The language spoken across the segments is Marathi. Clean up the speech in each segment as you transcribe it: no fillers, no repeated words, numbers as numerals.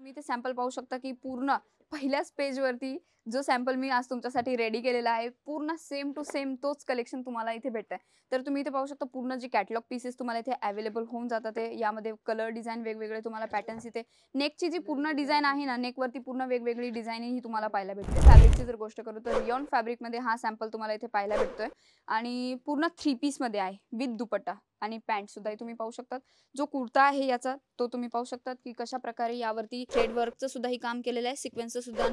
तुम्ही ते सॅम्पल पाहू शकता की पूर्ण पहिल्याच पेजवरती जो सॅम्पल मी आज तुमच्यासाठी रेडी केलेला आहे पूर्ण सेम टू सेम तोच कलेक्शन तुम्हाला इथे भेटतंय. तर तुम्ही इथे पाहू शकता पूर्ण जे कॅटलॉग पीसेस तुम्हाला इथे अवेलेबल होऊन जातात ते यामध्ये कलर डिझाइन वेगवेगळे तुम्हाला पॅटर्न्स इथे नेकची जी पूर्ण डिझाइन आहे ना नेकवरती पूर्ण वेगवेगळी डिझाइन ही तुम्हाला पाहायला भेटते. फॅब्रिकची जर गोष्ट करू तर रियॉन फॅब्रिकमध्ये हा सॅम्पल तुम्हाला इथे पाहायला भेटतोय आणि पूर्ण 3 पीसमध्ये आहे विथ दुपट्टा आणि पॅन्ट सुद्धा तुम्ही पाहू शकता. जो कुर्ता आहे याचा तो तुम्ही पाहू शकता की कशा प्रकारे यावरती थ्रेड वर्कचं सुद्धा ही काम केलेलं आहे. सिक्वेन्सचं सुद्धा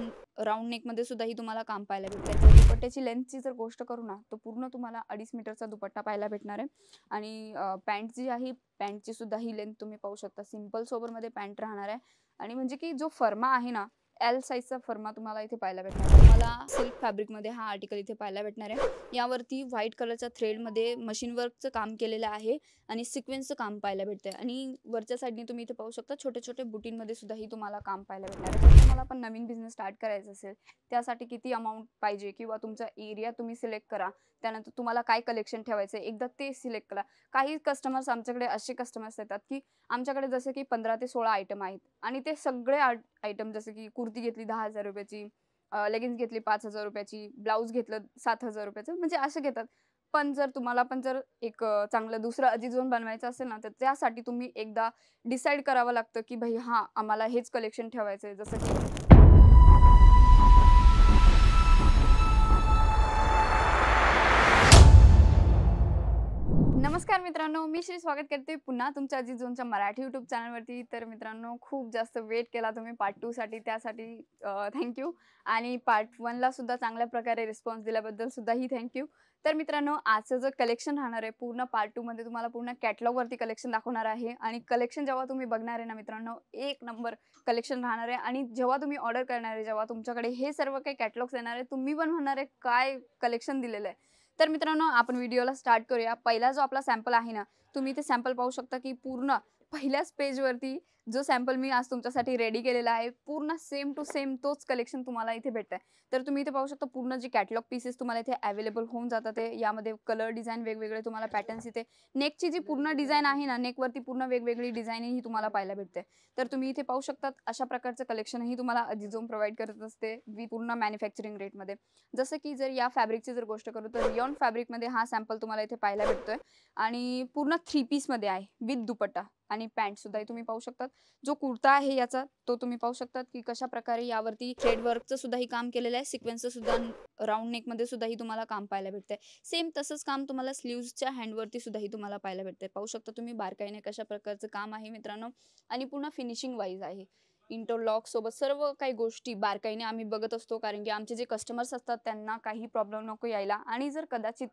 राउंड नेक मध्ये सुद्धा ही तुम्हाला काम पाहायला भेटतंय. दुपट्ट्याची लेंथची जर गोष्ट करू ना तो पूर्ण तुम्हाला 2.5 मीटरचा दुपट्टा पाहायला भेटणार आहे आणि पॅन्ट जी आहे पॅन्टची सुद्धा ही लेंथ तुम्ही पाहू शकता. सिंपल सोबर मध्ये पॅन्ट राहणार आहे आणि म्हणजे की जो फर्मा आहे ना एल साइजचा फर्मा तुम्हाला इथे पाहायला भेटणार आहे. तुम्हाला सिल्क फॅब्रिक मध्ये हा आर्टिकल इथे पाहायला भेटणार आहे. यावरती व्हाईट कलरच्या थ्रेड मध्ये मशीन वर्कचं काम केलेलं आहे आणि सिक्वेन्सचं काम पाहायला भेटतंय आणि वरच्या साईडने तुम्ही इथे पाहू शकता छोटे छोटे बुटींमध्ये सुद्धा ही तुम्हाला काम पाहायला भेटणार आहे. जर तुम्हाला पण नवीन बिझनेस स्टार्ट करायचा असेल त्यासाठी किती अमाऊंट पाहिजे किंवा तुमचा एरिया तुम्ही सिलेक्ट करा. त्यानंतर तुम्हाला काय कलेक्शन ठेवायचं एकदा ते सिलेक्ट करा. काही कस्टमर्स आमच्याकडे असे कस्टमर्स येतात की आमच्याकडे जसे की 15 ते 16 आयटम आहेत आणि ते सगळे आयटम जसे की कुर्ती घेतली 10,000 रुपयाची, लेगिन्स घेतली 5,000 रुपयाची, ब्लाऊज घेतलं 7,000 रुपयाचं म्हणजे असे घेतात. पण जर तुम्हाला पण जर एक चांगलं दुसरं अजित झोन बनवायचं असेल ना तर त्यासाठी तुम्ही एकदा डिसाईड करावं लागतं की भाई हां आम्हाला हेच कलेक्शन ठेवायचं आहे. जसं की नमस्कार मित्रांनो, मी श्री स्वागत करते पुन्हा तुमच्या अजित झोनच्या मराठी यूट्यूब चॅनलवरती. तर मित्रांनो खूप जास्त वेट केला तुम्ही पार्ट 2 साठी त्यासाठी थँक्यू आणि पार्ट 1 ला सुद्धा चांगल्या प्रकारे रिस्पॉन्स दिल्याबद्दल सुद्धा ही थँक्यू. तर मित्रांनो आजचं जो कलेक्शन राहणार आहे पूर्ण पार्ट 2 मध्ये तुम्हाला पूर्ण कॅटलॉग वरती कलेक्शन दाखवणार आहे आणि कलेक्शन जेव्हा तुम्ही बघणार आहे ना मित्रांनो एक नंबर कलेक्शन राहणार आहे आणि जेव्हा तुम्ही ऑर्डर करणार आहे जेव्हा तुमच्याकडे हे सर्व काही कॅटलॉग्स येणार आहे तुम्ही पण म्हणणार आहे काय कलेक्शन दिलेलं आहे. तर मित्रांनो आपण व्हिडिओला स्टार्ट करूया. पहिला जो आपला सॅम्पल आहे ना तुम्ही ते सॅम्पल पाहू शकता की पूर्ण पहिल्याच पेजवरती जो सॅम्पल मी आज तुमच्यासाठी रेडी केलेला आहे पूर्ण सेम टू सेम तोच कलेक्शन तुम्हाला इथे भेटतंय. तर तुम्ही इथे पाहू शकता पूर्ण जे कॅटलॉग पीसेस तुम्हाला इथे अवेलेबल होऊन जातात ते यामध्ये कलर डिझाइन वेगवेगळे तुम्हाला पॅटर्न्स इथे नेकची जी पूर्ण डिझाइन आहे ना नेकवरती पूर्ण वेगवेगळी डिझाइन ही तुम्हाला पाहायला भेटते. तर तुम्ही इथे पाहू शकता अशा प्रकारचं कलेक्शनही तुम्हाला अजित झोन प्रोव्हाइड करत असते पूर्ण मॅन्युफॅक्चरिंग रेटमध्ये. जसं की जर या फॅब्रिकची जर गोष्ट करू तर रियॉन फॅब्रिकमध्ये हा सॅम्पल तुम्हाला इथे पाहायला भेटतोय आणि पूर्ण 3 पीसमध्ये आहे विथ दुपट्टा आणि पॅन्ट सुद्धा तुम्ही पाहू शकता. जो कुर्ता आहे याचा तो तुम्ही पाहू शकता की कशा प्रकारे यावरती थ्रेड वर्कचं सुद्धा ही काम केलेलं आहे. सिक्वेन्सचं सुद्धा राउंड नेक मध्ये सुद्धा ही तुम्हाला काम पाहायला भेटतंय. सेम तसंच काम तुम्हाला स्लीव्हजच्या हँडवरती सुद्धा ही तुम्हाला पाहायला भेटतंय. पाहू शकता तुम्ही बारकाईने कशा प्रकारचं काम आहे मित्रांनो आणि पूर्ण फिनिशिंग वाईज आहे. इंटरलॉक सोबत सर्व काही गोष्टी बारकाईने आम्ही बघत असतो कारण की आमचे जे कस्टमर्स असतात त्यांना काही प्रॉब्लेम नको यायला आणि जर कदाचित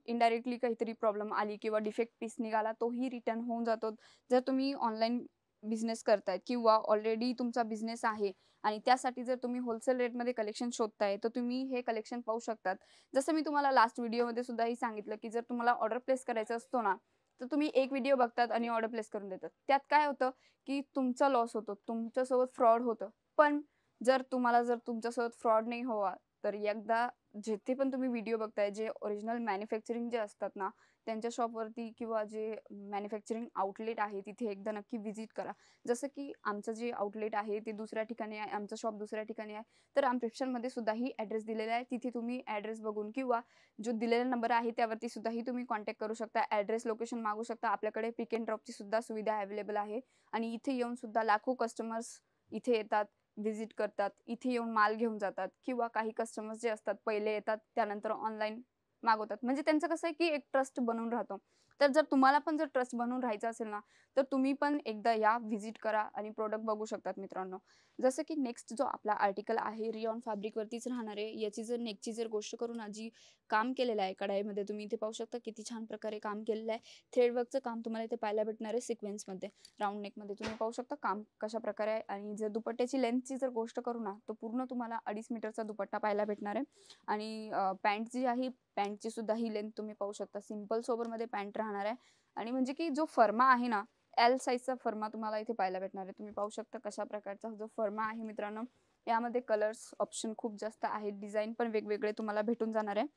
इनडायरेक्टली काहीतरी प्रॉब्लेम आली किंवा डिफेक्ट पीस निघाला तोही रिटर्न होऊन जातो. जर तुम्ही ऑनलाईन बिझनेस करताय किंवा ऑलरेडी तुमचा बिझनेस आहे आणि त्यासाठी जर तुम्ही होलसेल रेटमध्ये कलेक्शन शोधताय तर तुम्ही हे कलेक्शन पाहू शकतात. जसं मी तुम्हाला लास्ट व्हिडिओमध्ये सुद्धा ही सांगितलं की जर तुम्हाला ऑर्डर प्लेस करायचा असतो ना तर तुम्ही एक व्हिडिओ बघतात आणि ऑर्डर प्लेस करून देतात. त्यात काय होतं की तुमचा लॉस होतो, तुमच्यासोबत फ्रॉड होतं. पण जर तुमच्यासोबत फ्रॉड नाही हवा तर एकदा जिथे पण तुम्ही व्हिडिओ बघताय जे ओरिजिनल मॅन्युफॅक्चरिंग जे असतात ना त्यांच्या शॉपवरती किंवा जे मॅन्युफॅक्चरिंग आउटलेट आहे तिथे एकदा नक्की व्हिजिट करा. जसं की आमचं जे आउटलेट आहे ते दुसऱ्या ठिकाणी आहे, आमचं शॉप दुसऱ्या ठिकाणी आहे. तर आमच्या सुद्धा ही ॲड्रेस दिलेला आहे. तिथे तुम्ही ॲड्रेस बघून किंवा जो दिलेला नंबर आहे त्यावरती सुद्धाही तुम्ही कॉन्टॅक्ट करू शकता. ॲड्रेस लोकेशन मागू शकता. आपल्याकडे पिक अँड ड्रॉपची सुद्धा सुविधा अवेलेबल आहे आणि इथे येऊन सुद्धा लाखो कस्टमर्स इथे येतात, व्हिजिट करतात, इथे येऊन माल घेऊन जातात किंवा काही कस्टमर्स जे असतात पहिले येतात त्यानंतर ऑनलाईन मागवतात. म्हणजे त्यांचं कसं आहे की एक ट्रस्ट बनून राहतो. तर जर तुम्हाला पण जर ट्रस्ट बनवून राहायचं असेल ना तर तुम्ही पण एकदा या व्हिजिट करा आणि प्रोडक्ट बघू शकतात मित्रांनो. जसं की नेक्स्ट जो आपला आर्टिकल आहे रियॉन फॅब्रिकवरतीच राहणार आहे. याची जर नेकची जर गोष्ट करू ना जी काम केलेलं आहे कढाईमध्ये तुम्ही इथे पाहू शकता किती छान प्रकारे काम केलेलं आहे. थ्रेडवर्कचं काम तुम्हाला इथे पाहायला भेटणार आहे सिक्वेन्समध्ये. राऊंड नेकमध्ये तुम्ही पाहू शकता काम कशा प्रकारे आहे आणि जर दुपट्ट्याची लेंथची जर गोष्ट करू ना तर पूर्ण तुम्हाला 2.5 मीटरचा दुपट्टा पाहायला भेटणार आहे आणि पॅन्ट जी आहे पॅन्टची सुद्धा ही लेंथ तुम्ही पाहू शकता. सिंपल सोबरमध्ये पॅन्ट राहणार आहे आणि म्हणजे की जो फर्मा आहे ना एल साइजचा फर्मा तुम्हाला इथे पाहायला भेटणार आहे. तुम्ही पाहू शकता कशा प्रकारचा जो फर्मा आहे मित्रांनो. यामध्ये कलर्स ऑप्शन खूप जास्त आहेत, डिझाईन पण वेगवेगळे तुम्हाला भेटून जाणार आहे.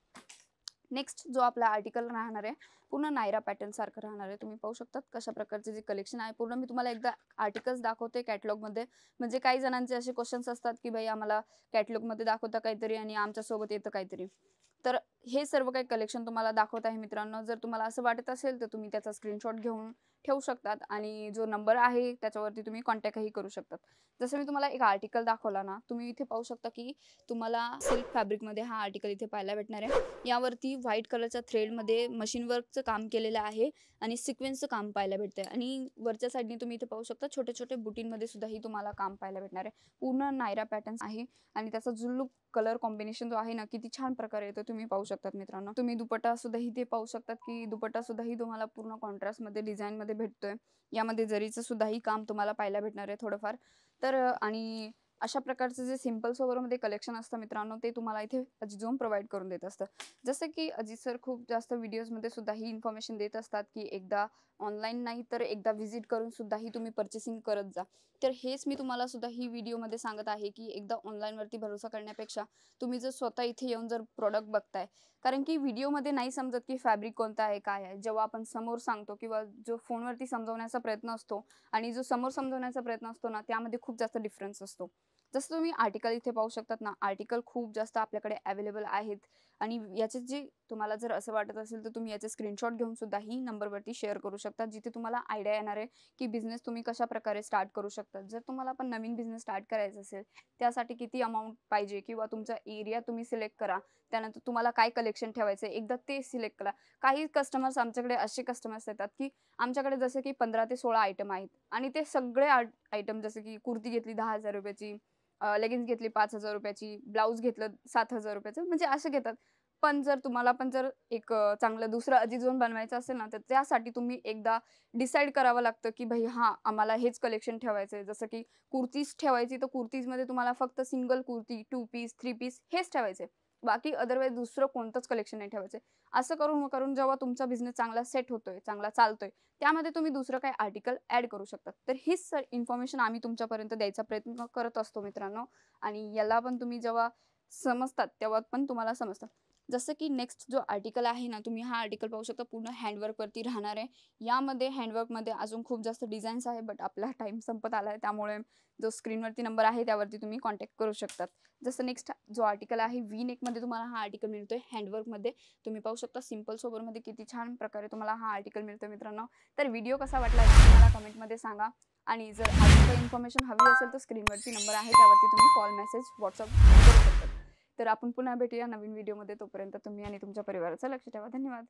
नेक्स्ट जो आपला आर्टिकल राहणार आहे पूर्ण नायरा पॅटर्न सारखं राहणार आहे. तुम्ही पाहू शकतात कशा प्रकारचे जे कलेक्शन आहे. पूर्ण मी तुम्हाला एकदा आर्टिकल्स दाखवते कॅटलॉग मध्ये. म्हणजे काही जणांचे असे क्वेश्चन्स असतात की भाई आम्हाला कॅटलॉग मध्ये दाखवता काहीतरी आणि आमच्या सोबत येतं काहीतरी. तर हे सर्व काही कलेक्शन तुम्हाला दाखवत आहे मित्रांनो. जर तुम्हाला असं वाटत असेल तर तुम्ही त्याचा स्क्रीनशॉट घेऊन ठेवू शकतात आणि जो नंबर आहे त्याच्यावरती तुम्ही कॉन्टॅक्टही करू शकतात. जसं मी तुम्हाला एक आर्टिकल दाखवला ना, तुम्ही इथे पाहू शकता की तुम्हाला सिल्क फॅब्रिकमध्ये हा आर्टिकल इथे पाहायला भेटणार आहे. यावरती व्हाईट कलरच्या थ्रेडमध्ये मशीन वर्कचं काम केलेलं आहे आणि सिक्वेन्सचं काम पाहायला भेटतंय आणि वरच्या साईडने तुम्ही इथे पाहू शकता छोटे छोटे बुटींमध्ये सुद्धाही तुम्हाला काम पाहायला भेटणार आहे. पूर्ण नायरा पॅटर्न्स आहे आणि त्याचा जो लुक कलर कॉम्बिनेशन जो आहे ना किती छान प्रकारे येतो तुम्ही पाहू शकतात मित्रांनो. तुम्ही दुपट्टा सुद्धा इथे पाहू शकतात की दुपट्टा सुद्धाही तुम्हाला पूर्ण कॉन्ट्रास्ट मध्ये डिझाईन मध्ये भेटतोय. यामध्ये जरीचं सुद्धाही काम तुम्हाला पाहायला भेटणार आहे थोडंफार. तर आणि अशा प्रकारचे जे सिंपल सोबरमध्ये कलेक्शन असतं मित्रांनो ते तुम्हाला इथे अजिझोम प्रोव्हाइड करून देत असतं. जसं की अजित सर खूप जास्त व्हिडिओजमध्ये सुद्धा ही इन्फॉर्मेशन देत असतात की एकदा ऑनलाईन नाही तर एकदा व्हिजिट करून सुद्धाही तुम्ही पर्चेसिंग करत जा. तर हेच मी तुम्हाला सुद्धा ही व्हिडिओमध्ये सांगत आहे की एकदा ऑनलाईनवरती भरोसा करण्यापेक्षा तुम्ही जर स्वतः इथे येऊन जर प्रोडक्ट बघताय, कारण की व्हिडिओमध्ये नाही समजत की फॅब्रिक कोणता आहे काय आहे. जेव्हा आपण समोर सांगतो किंवा जो फोनवरती समजवण्याचा प्रयत्न असतो आणि जो समोर समजवण्याचा प्रयत्न असतो ना त्यामध्ये खूप जास्त डिफरन्स असतो. जसं तुम्ही आर्टिकल इथे पाहू शकतात ना, आर्टिकल खूप जास्त आपल्याकडे अवेलेबल आहेत आणि याचे जे तुम्हाला जर असं वाटत असेल तर तुम्ही याचे स्क्रीनशॉट घेऊन सुद्धा ही नंबरवरती शेअर करू शकता, जिथे तुम्हाला आयडिया येणार आहे की बिझनेस तुम्ही कशा प्रकारे स्टार्ट करू शकता. जर तुम्हाला पण नवीन बिझनेस स्टार्ट करायचा असेल त्यासाठी किती अमाऊंट पाहिजे किंवा तुमचा एरिया तुम्ही सिलेक्ट करा. त्यानंतर तुम्हाला काय कलेक्शन ठेवायचं एकदा ते सिलेक्ट करा. काही कस्टमर्स आमच्याकडे असे कस्टमर्स येतात की आमच्याकडे जसे की 15 ते 16 आयटम आहेत आणि ते सगळे आयटम जसे की कुर्ती घेतली 10,000 रुपयाची, लेगिन्स घेतली 5,000 रुपयाची, ब्लाऊज घेतलं 7,000 रुपयाचं, म्हणजे असे घेतात. पण जर तुम्हाला पण जर एक चांगलं दुसरं अजिझोन बनवायचं असेल ना तर त्यासाठी तुम्ही एकदा डिसाईड करावं लागतं की भाई हां आम्हाला हेच कलेक्शन ठेवायचं आहे. जसं की कुर्तीज ठेवायची तर कुर्तीजमध्ये तुम्हाला फक्त सिंगल कुर्ती, 2 पीस, 3 पीस हेच ठेवायचे. बाकी अदरवाईज दुसरं कोणतंच कलेक्शन नाही ठेवायचं. असं करून करून जेव्हा तुमचा बिझनेस चांगला सेट होतोय, चांगला चालतोय, त्यामध्ये तुम्ही दुसरं काही आर्टिकल ॲड करू शकता. तर हीच इन्फॉर्मेशन आम्ही तुमच्यापर्यंत द्यायचा प्रयत्न करत असतो मित्रांनो. आणि याला पण तुम्ही जेव्हा समजतात तेव्हा पण तुम्हाला समजतं. जसं की नेक्स्ट जो आर्टिकल आहे ना, तुम्ही हा आर्टिकल पाहू शकता पूर्ण हँडवर्कवरती राहणार आहे. यामध्ये हँडवर्कमध्ये अजून खूप जास्त डिझाईन्स आहे, बट आपला टाईम संपत आला आहे त्यामुळे जो स्क्रीनवरती नंबर आहे त्यावरती तुम्ही कॉन्टॅक्ट करू शकतात. जसं नेक्स्ट जो आर्टिकल आहे व्ही नेकमध्ये तुम्हाला हा आर्टिकल मिळतोय हँडवर्कमध्ये. तुम्ही पाहू शकता सिंपल सोबरमध्ये किती छान प्रकारे तुम्हाला हा आर्टिकल मिळतोय मित्रांनो. तर व्हिडिओ कसा वाटला हे मला कमेंटमध्ये सांगा आणि जर अजून काही इन्फॉर्मेशन हवी असेल तर स्क्रीनवरती नंबर आहे त्यावरती तुम्ही कॉल, मेसेज, व्हॉट्सअप करू शकता. तर आपण पुन्हा भेटूया नवीन व्हिडिओमध्ये. तोपर्यंत तुम्ही आणि तुमच्या परिवाराचं लक्ष ठेवा. धन्यवाद.